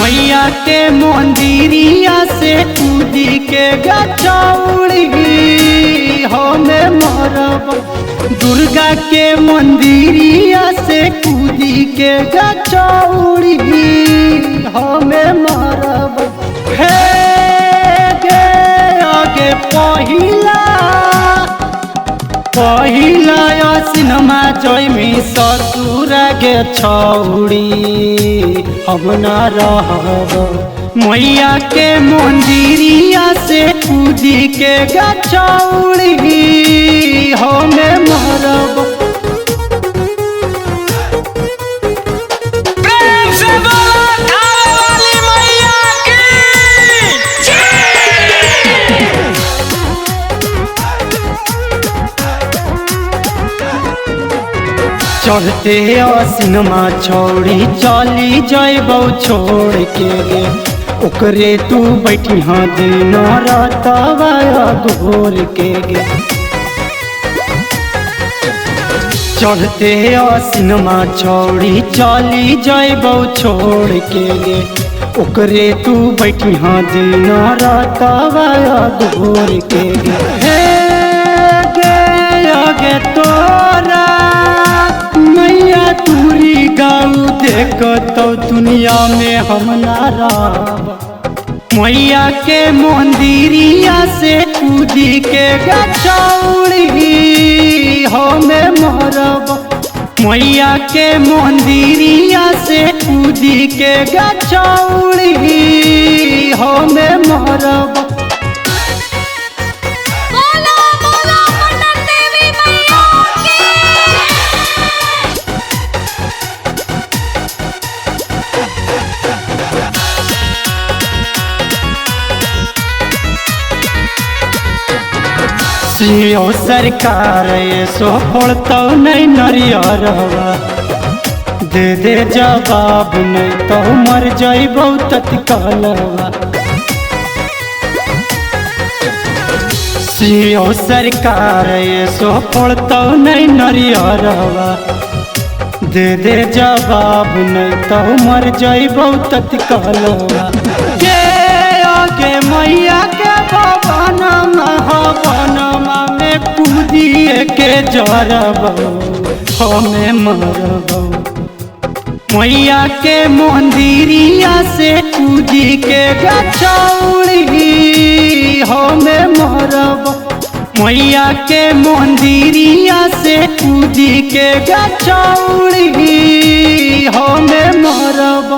मैया के मंदिरिया से कूदी के गचौड़ी हमें मरब। दुर्गा के मंदिरिया से कूदी के गचौड़ी हमें मरब। हे गे आगे पहिला सिनेमा जयमी ससुर गे छौड़ी हम न रहब। मैया के मंदिरिया से कूदी के गचौड़ी हमें मरब। चढ़ते सिनेमा छौड़ी चली जैबौ छोड़ के गे। ओकरे तू बैठी हाँ दिन रातवा घोर के गे। चढ़ते सिनेमा छौड़ी चली जैबौ छोड़ के गे। ओकरे तू बैठी हाँ दिन रातवा घोर के गे। हे गे आगे तोरा मैया तूरी गाऊ देखतो दुनिया में हम ना रहब। मैया के मंदिरिया से कूदी के गचौड़ी हमें मरब। मैया के मंदिरिया से कूदी के गचौड़ी हमें मरब। सीओ सरकार सो फोड़तो नहीं नरियरवा। दे दे जवाब नहीं तो मर जइबौ तत्कालवा। सीओ सरकार सो फोड़तो नहीं नरियरवा। दे दे जवाब नहीं तो मर जइबौ तत्कालवा। के आगे मैया के भवनमा में कूदिए के जरबौ हमें मरबौ। मैया के मंदिरिया से कूदी के गचौड़ी हमें मरब। मैया के मंदिरिया से कूदी के गचौड़ी हमें मरब।